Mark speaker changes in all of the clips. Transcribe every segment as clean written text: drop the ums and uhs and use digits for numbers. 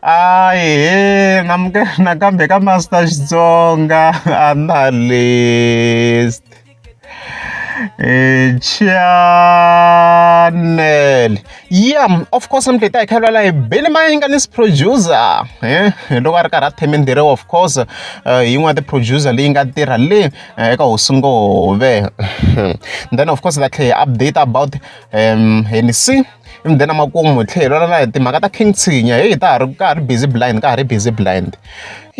Speaker 1: Aye, nakambe ka Master Xitsonga analyst. Channel. Yeah, of course I'm glad I can like Benny Mayengani producer. Loko a ri karhi a themendere of course yin'wana the producer leyi nga tirha le eka Hosingove. Then of course that update about Henny C. Then amakumu tlhelo la timhaka ta King Tshinya hey ka ha ri busy blind.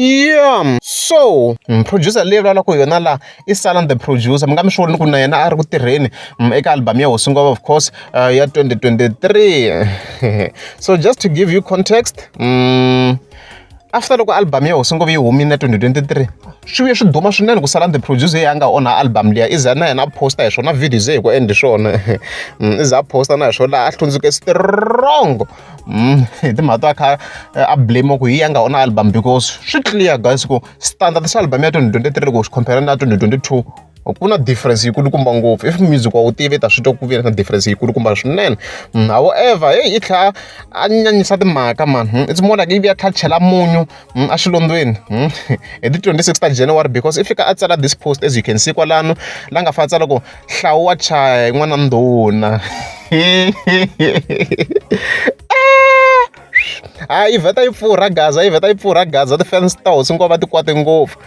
Speaker 1: Yeah, so producer leyi vulavulaka yona la i Salan the producer mi nga mi swona ku na yena a ri ku tirheni eka album ya Hosingove of course ya 2023. So just to give you context, after loko album ya Hosingove yi humile 2023 swi vuye swi duma swinene ku Salan the producer ya nga onha album liya iza na yena a posta hi swona videos hi ku endle swona iza a posta na hi swona laha a hlundzuke strong hi timhaka to a kha a blame ku hi ya nga onha album because swi clear guys ku standard sa album ya 2023 ku compare na 2022 ku na difference yikulukumba ngopfu if music wa wu tiva ta swi twa ku vi na difference yikulukumba swinene. However hey i tlha a nyanyisa timhaka man, it's more like ivi a tlha chela munyu a xilondweni hi ti 26 ta January because if fika a tsala this post as you can see kwalano la nga fa tsala ku hlawu wa chaya n'wana ndhuna. I veta yi pfurha gaza ti-fans ta Hosingove ti kwate ngopfu.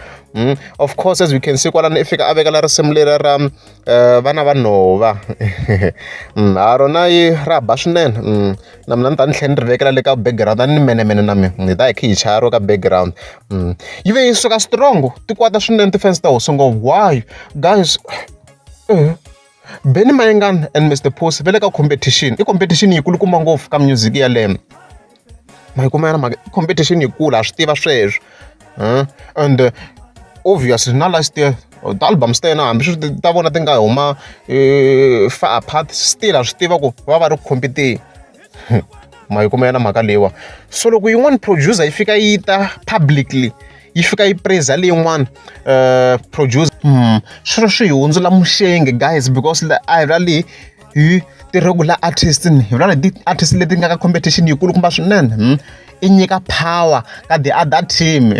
Speaker 1: Of course as we can see kwalano i fika a vekela risimu leri ra vana va nhova ha rona yi ra ba swinene na mina ni ta ni tlhela ni ri vekela le ka background a ni menemene na mina ni ta hi kha hi chaya ro ka background. Yi ve yi suka strong ti kwata swinene ti-fans ta Hosingove. Why guys? Benny Mayengani and Mr Post ve le ka competition i competition yikulukumba ngopfu ka music yaleyo ma yi kumela mhaka competition yikulu ha swi tiva sweswo and obviously na last year the album ta yena hambi swi ta vona ti nga huma far apart still ha swi tiva ku va ri compete ma yi kumela mhaka leyiwa. So loko yin'wana producer yi fika yi ta publicly yi fika yi praise leyin'wana producer swilo swi hi hundzula muxenge guys because a hi vula leyi hi ti-regular artist hi vula leti artist leti nga ka competition yikulukumba swinene i nyika power ka the other team.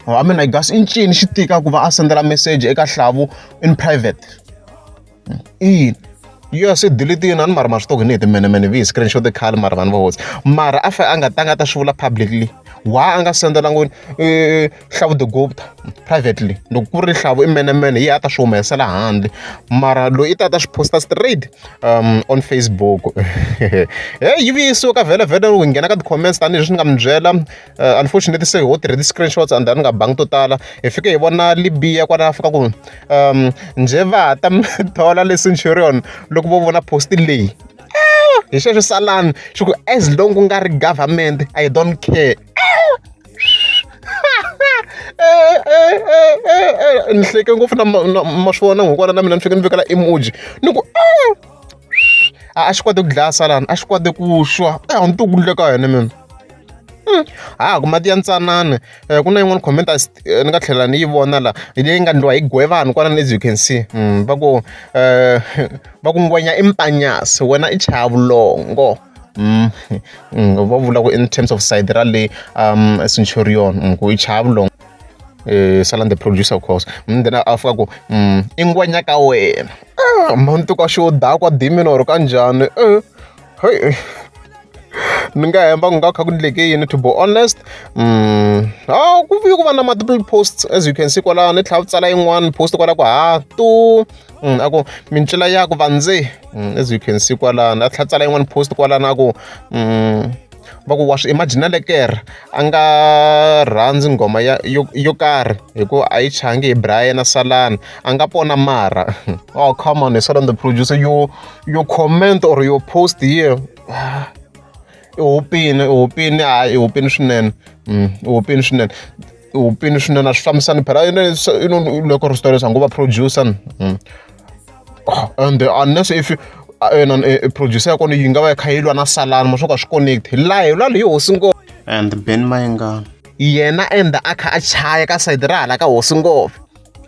Speaker 1: I mean I guess i ncini xi tika ku va a sendela message eka Hlavu in private yes i delete yini mara ma swi toki ni hi timenemene vi hi screenshot khale mara vanhu va hotsa mara a fa a nga ta swi vula publicly why a nga sendela ngoni Hlavu the Goat privately loko ku ri Hlavu i menemene yi a ta swi humesela handle mara loyi i ta swi posta straight on Facebook. Hey yi vi yi suka vhele u nghena ka ti-comments tanihi leswi ni nga mi byela unfortunately se ho tirhe ti-screenshots and ni nga bangi to tala hi fike hi vona Libiya kwala fika ku njhe va ta thola le Centurion loko vo vona post leyi hi xexo Salani xi ku as long ku nga ri government I don't care. Ni hleke ngopfu ma swi vona ngokwana na mina ni fike ni vekela emoji ni ku a xi kwate ku dlaya Salani a xi kwate ku xwa a ni ti ku ndleka yena mina. Ku mati ya ntsanana ku na yin'wana comment ni nga tlhela ni yi vona la leyi nga ndliwa hi Gwevani kwalani as you can see va ku ngwenya i mpanyasi wena i chaya vulongo va vula ku in terms of side ra le Centurion ku i chaya vulongo Salan the producer of course then a fika ku i ngwenya ka wena mantuka xo dakwa dimini or kanjhani ni nga hemba ku nga kha ku ndleke yini to be honest. Ku vi ku va na multiple posts as you can see kwala ni tlhela tsala yin'wana post kwala ku a ku mincila ya ku vandze as you can see kwala na tlhela tsala yin'wana post kwala na ku va ku wa swi imagine lekere a nga rhandzi nghoma yo karhi hi ku a yi changi hi Brian na Salani a nga pona mara come on Salan the producer your comment or your post here i hopini swinene a swi fambisani phela loko ri stories anguva producer and unless if producer ya kona yi nga va kha yi lwa na Salani ma swo ka swi connect live la leyi Hosingove and Benny Mayengani yena enda a kha a chaya ka side ra hala ka Hosingove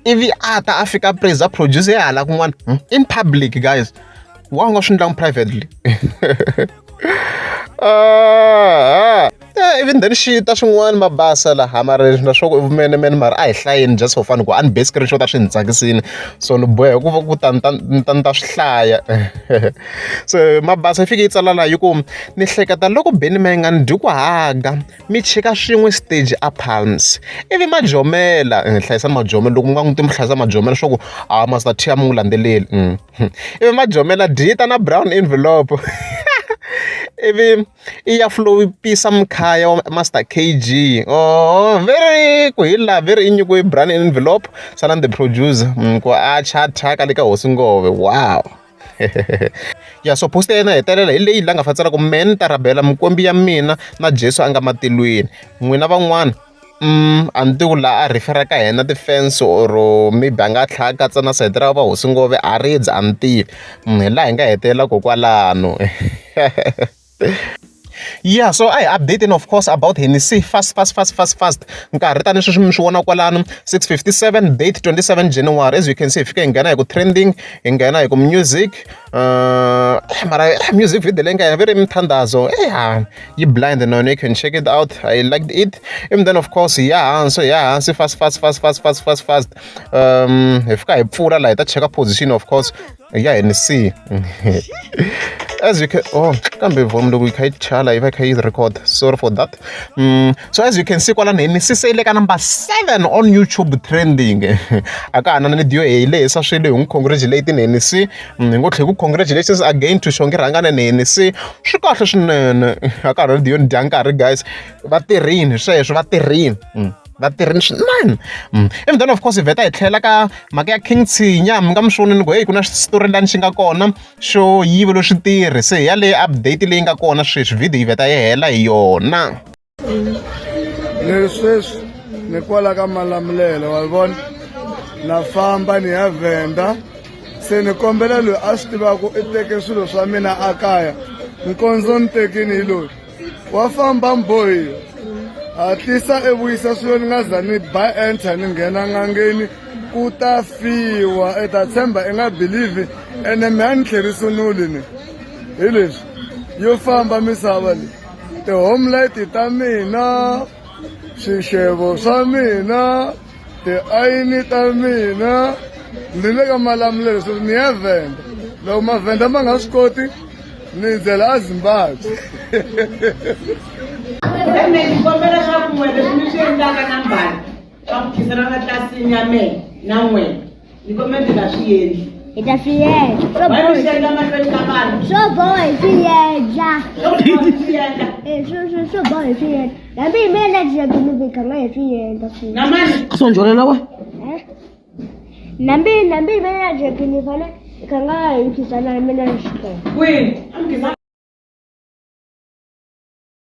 Speaker 1: ivi a ta a fika praise producer ya hala kun'wana in public guys wa nga swi ndlang privately even then shit swin'wana mabasa laha mara na swo mene mara a hi hlayeni just for fun ku a ni be screenshot swi ni tsakisini so ni bohe ku va ku ta swi hlaya so mabasa yi fike yi tsala laha yi ku ni hleketa loko Benny Mayengani dyi ku haga mi cheka swin'we stage a Palms ivi majomela hlayisa majomela loko mi nga n'wi ti mi hlayisa majomela swa ku a master T mi n'wi landzeleli ivi majomela dyita na brown envelope ivi i ya flowipisa mkhaya wa Master KG very ku hila very inyiko brown envelope salani the producer ku a chataka le ka hosi ngove wow ya so post yena hetelela hi leyi la nga fatsela ku men tarabela mukombi ya mina na Jesu anga matilweni n'wina van'wana a ni tiku laha a rifera ka hina ti-fans or maybe a nga tlhaya katsa na sayiti ra va hosi ngove a ridza a ni tivi laha hi nga hetelela kokwalano yeah so I updating of course about Henny C fast nkarhi tani sweswi mi swi vona kwalano 6:57 date 27 January as you can see fika hi nghena hi ku trending hi nghena hi ku music mara music video leyi nga very mthandazo yi blind you can check it out I liked it and then of course hansi fast hi fika hi pfula laha hi ta cheka position of course ya Henny C as you can kambe volume loko yi kha yi chala yi va kha yi record sorry for that so as you can see kwalani Henny C se ile ka number 7 on YouTube trending aka hana ni dio hi lehisa swilo hi n'wi congratulate Henny C hi ngo tlhe ku congratulations again to shonge rhangana na Henny C swi kahle swinene aka hana dio ni dya nkarhi guys va tirhini sweswo va tirhini vatirhini swinene even then of course hi vheta hi tlhela ka mhaka ya King Tshinya mi nga mi swonini ku hey ku na storyline xi nga kona xo yivelo switirhi se hi ya leyi update leyi nga kona sweswi video hi vheta yi hela hi yona
Speaker 2: ni sweswi ni kwala ka Malamulele wa vona na famba ni ya Venda se ni kombela loyi a swi tivaku i teke swilo swa mina a kaya nkondzo ni tekini hi loyi wa famba mbohi hatlisa evuyisa swilo ni nga za ni ba enter ni nghena ngangeni ku ta fiwa i ta tshemba i nga believe ene me a ni tlherisunuli ni hi leswi yo famba misava leyi ti-homelight ta mina swixevo swa mina tiayini ta mina ni le ka Malamulele sweswi ni ya Venda loko mavhenda ma nga swi koti ni ndzela a Zimbabwe
Speaker 3: ni kombela swa ku n'we leswi mi swi endlaka na mbali swa ku khisana na tlasini ya mehe na n'wena ni kombela ndzi nga swi endli
Speaker 4: hi ta swi endla
Speaker 3: va mi swi endla mahlweni ka vanhu
Speaker 4: swo boha hi swi endla
Speaker 3: swo boha hi swi endla
Speaker 4: swo boha hi swi endla hambi hi mina jabini kanga hi swi endla
Speaker 3: na mani
Speaker 5: sonjolela we
Speaker 4: nambi hi mina jabini fane kanga hi khisana hi mina xikolo
Speaker 3: kwini